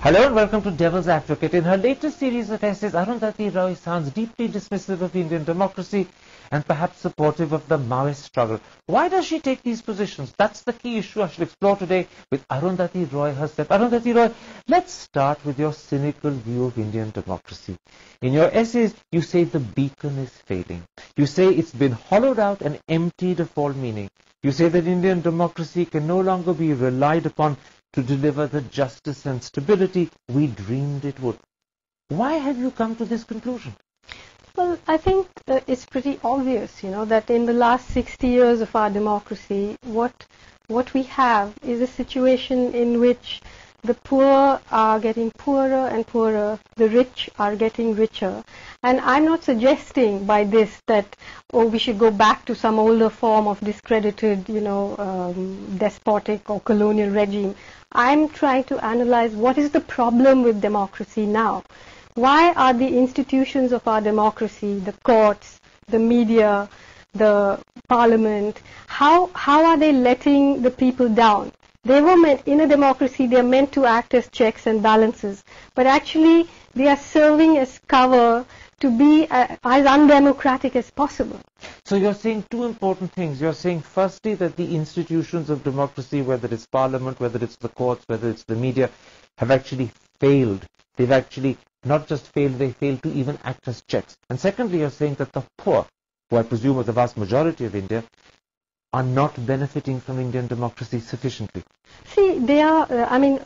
Hello and welcome to Devil's Advocate. In her latest series of essays, Arundhati Roy sounds deeply dismissive of Indian democracy and perhaps supportive of the Maoist struggle. Why does she take these positions? That's the key issue I shall explore today with Arundhati Roy herself. Arundhati Roy, let's start with your cynical view of Indian democracy. In your essays, you say the beacon is failing. You say it's been hollowed out and emptied of all meaning. You say that Indian democracy can no longer be relied upon to deliver the justice and stability we dreamed it would. Why have you come to this conclusion? Well, I think it's pretty obvious, that in the last 60 years of our democracy, what we have is a situation in which the poor are getting poorer and poorer, the rich are getting richer. And I'm not suggesting by this that, we should go back to some older form of discredited, despotic or colonial regime. I'm trying to analyze what is the problem with democracy now. Why are the institutions of our democracy, the courts, the media, the parliament, how are they letting the people down? They were meant, in a democracy, they are meant to act as checks and balances. But actually, they are serving as cover to be as undemocratic as possible. So you're saying two important things. You're saying, firstly, that the institutions of democracy, whether it's parliament, whether it's the courts, whether it's the media, have actually failed. They've actually not just failed, they failed to even act as checks. And secondly, you're saying that the poor, who I presume are the vast majority of India, are not benefiting from Indian democracy sufficiently. See, they are,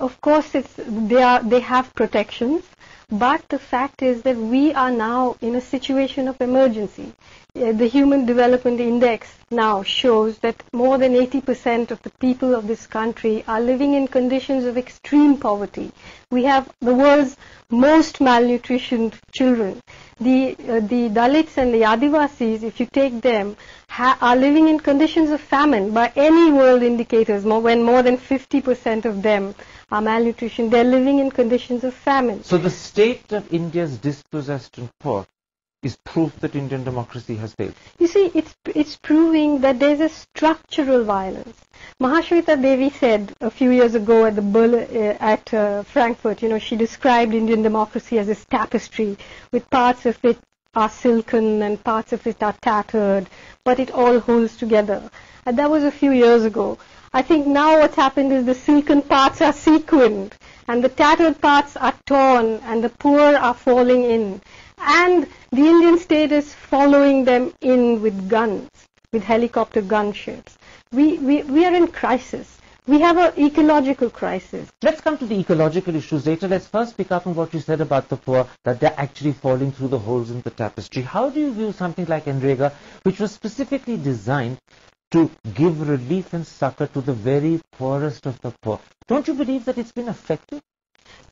of course, they have protections, but the fact is that we are now in a situation of emergency. The Human Development Index now shows that more than 80% of the people of this country are living in conditions of extreme poverty. We have the world's most malnutritioned children. The Dalits and the Adivasis, if you take them, are living in conditions of famine by any world indicators. When more than 50% of them are malnutrition, they're living in conditions of famine. So the state of India's dispossessed and poor is proof that Indian democracy has failed. You see, it's proving that there's a structural violence. Mahashweta Devi said a few years ago at Frankfurt, she described Indian democracy as a tapestry with parts of it are silken and parts of it are tattered, but it all holds together. And that was a few years ago. I think now what's happened is the silken parts are sequined and the tattered parts are torn and the poor are falling in. And the Indian state is following them in with guns, with helicopter gunships. We are in crisis. We have an ecological crisis. Let's come to the ecological issues later. Let's first pick up on what you said about the poor, that they're actually falling through the holes in the tapestry. How do you view something like NREGA, which was specifically designed to give relief and succor to the very poorest of the poor? Don't you believe that it's been effective?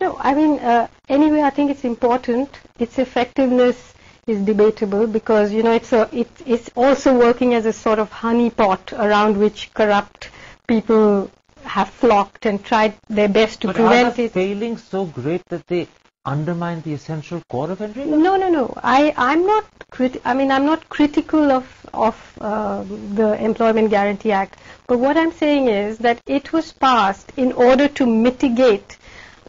No, anyway, I think it's important. Its effectiveness is debatable because, it's also working as a sort of honeypot around which corrupt people have flocked and tried their best to prevent it. Are the failings so great that they undermine the essential core of NREGA? No. I'm not critical of the Employment Guarantee Act. But what I'm saying is that it was passed in order to mitigate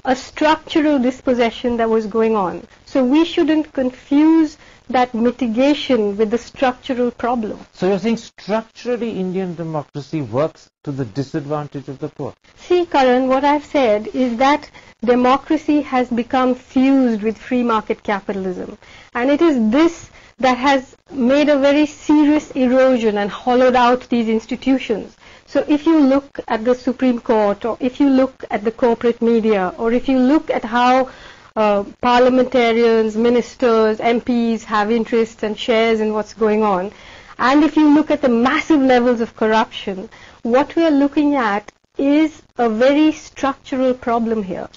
a structural dispossession that was going on. So we shouldn't confuse that mitigation with the structural problem. So you're saying structurally Indian democracy works to the disadvantage of the poor? See, Karan, what I've said is that democracy has become fused with free market capitalism. And it is this that has made a very serious erosion and hollowed out these institutions. So if you look at the Supreme Court, or if you look at the corporate media, or if you look at how parliamentarians, ministers, MPs have interests and shares in what's going on, and if you look at the massive levels of corruption, what we are looking at is a very structural problem here.